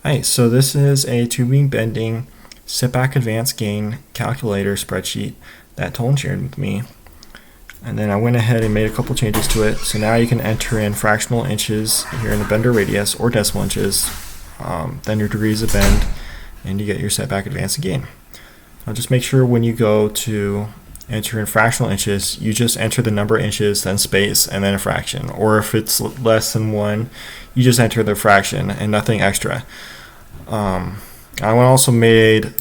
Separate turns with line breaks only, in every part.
Alright, so this is a tubing bending setback advance gain calculator spreadsheet that Tolan shared with me. And then I went ahead and made a couple changes to it. So now you can enter in fractional inches here in the bender radius or decimal inches, then your degrees of bend, and you get your setback advance and gain. Now just make sure when you go to enter in fractional inches, you just enter the number of inches, then space, and then a fraction. Or if it's less than 1, you just enter the fraction and nothing extra. I also made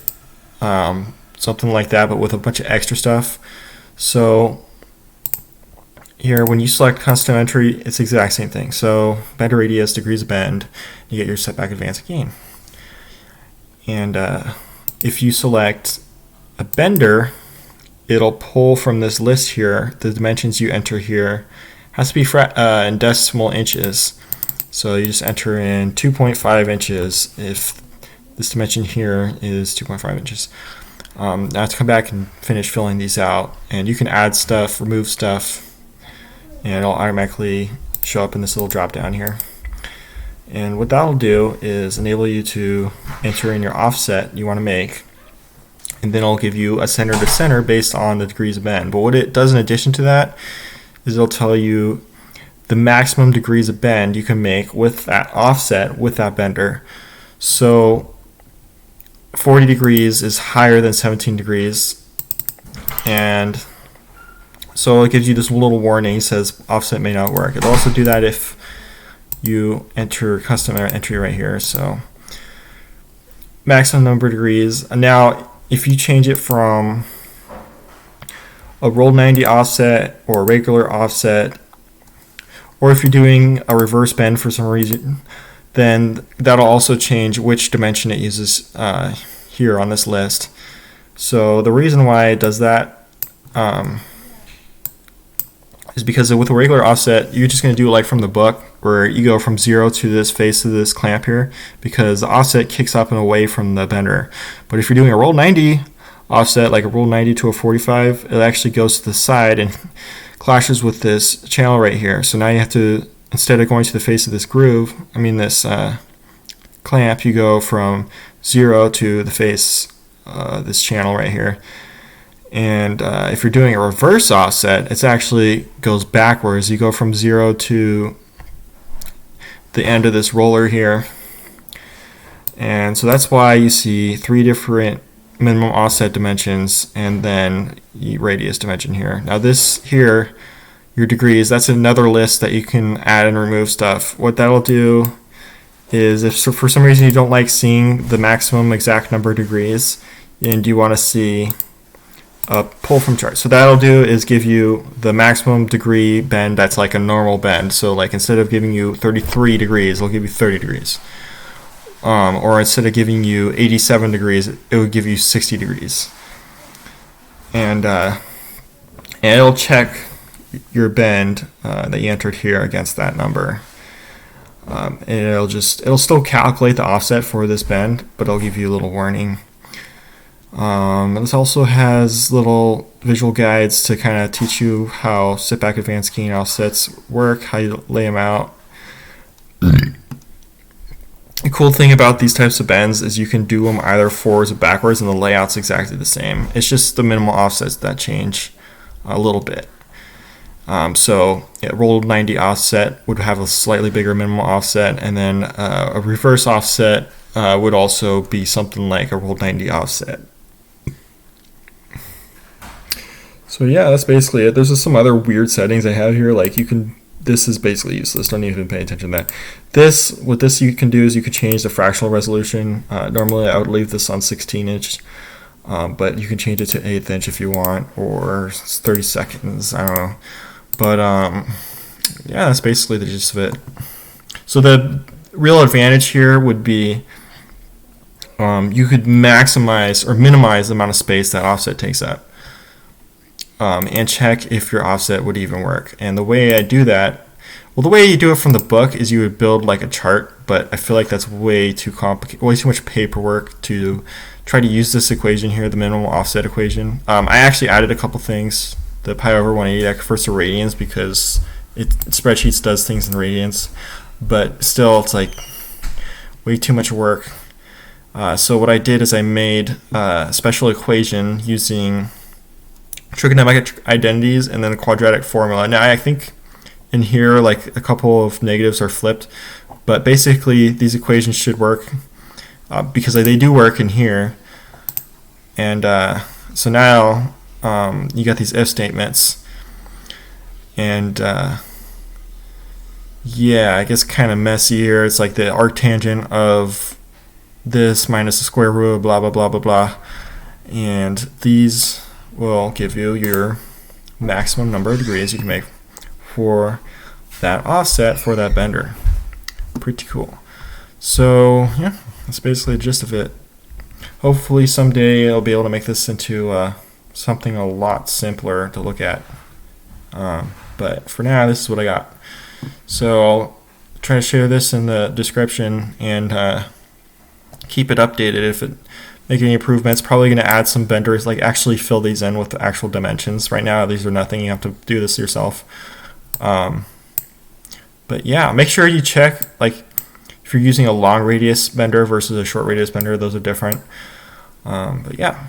something like that, but with a bunch of extra stuff. So here, when you select custom entry, it's the exact same thing. So bender radius, degrees of bend, you get your setback advance and gain. And if you select a bender, it'll pull from this list here. The dimensions you enter here has to be in decimal inches. So you just enter in 2.5 inches if this dimension here is 2.5 inches. Now I have to come back and finish filling these out. And you can add stuff, remove stuff, and it'll automatically show up in this little drop down here. And what that'll do is enable you to enter in your offset you want to make, and then it'll give you a center to center based on the degrees of bend. But what it does in addition to that is it'll tell you the maximum degrees of bend you can make with that offset with that bender. So 40 degrees is higher than 17 degrees, and so it gives you this little warning, says offset may not work. It'll also do that if you enter custom entry right here. So maximum number of degrees. Now if you change it from a roll 90 offset or a regular offset, or if you're doing a reverse bend for some reason, then that'll also change which dimension it uses here on this list. So the reason why it does that is because with a regular offset, you're just going to do it like from the book, where you go from 0 to this face of this clamp here, because the offset kicks up and away from the bender. But if you're doing a roll 90 offset, like a roll 90 to a 45, it actually goes to the side and clashes with this channel right here. So now you have to, instead of going to the face of this groove, this clamp, you go from 0 to the face, this channel right here. And if you're doing a reverse offset, it actually goes backwards. You go from 0 to the end of this roller here. And so that's why you see 3 different minimum offset dimensions and then the radius dimension here. Now this here, your degrees, that's another list that you can add and remove stuff. What that'll do is if for some reason you don't like seeing the maximum exact number of degrees and you want to see a pull from chart, so that'll do is give you the maximum degree bend that's like a normal bend. So like instead of giving you 33 degrees, it'll give you 30 degrees. Or instead of giving you 87 degrees, it would give you 60 degrees. And it'll check your bend that you entered here against that number. And it'll still calculate the offset for this bend, but it'll give you a little warning. This also has little visual guides to kind of teach you how setback advance gain offsets work, how you lay them out. The cool thing about these types of bends is you can do them either forwards or backwards, and the layout's exactly the same. It's just the minimal offsets that change a little bit. So roll 90 offset would have a slightly bigger minimal offset, and then a reverse offset would also be something like a roll 90 offset. So yeah, that's basically it. There's just some other weird settings I have here, like this is basically useless, don't even pay attention to that. What this you can do is you could change the fractional resolution. Normally I would leave this on 16 inch, but you can change it to 1/8 inch if you want, or 30 seconds, I don't know. But yeah, that's basically the gist of it. So the real advantage here would be you could maximize or minimize the amount of space that offset takes up. And check if your offset would even work. And the way I do that, well, the way you do it from the book is you would build like a chart, but I feel like that's way too complicated, way too much paperwork to try to use this equation here, the minimum offset equation. I actually added a couple things. The pi over 180, I converts to radians because spreadsheets does things in radians, but still it's like way too much work. So what I did is I made a special equation using trigonometric identities and then a quadratic formula. Now I think in here like a couple of negatives are flipped, but basically these equations should work because they do work in here. And so now you got these if statements, and yeah, I guess kind of messy here. It's like the arctangent of this minus the square root of blah blah blah blah blah, and these will give you your maximum number of degrees you can make for that offset for that bender. Pretty cool. So yeah, that's basically the gist of it. Hopefully someday I'll be able to make this into something a lot simpler to look at. But for now, this is what I got. So I'll try to share this in the description and keep it updated if it make any improvements. Probably going to add some benders, like actually fill these in with the actual dimensions. Right now, these are nothing. You have to do this yourself. But yeah, make sure you check, like, if you're using a long radius bender versus a short radius bender, those are different. But yeah.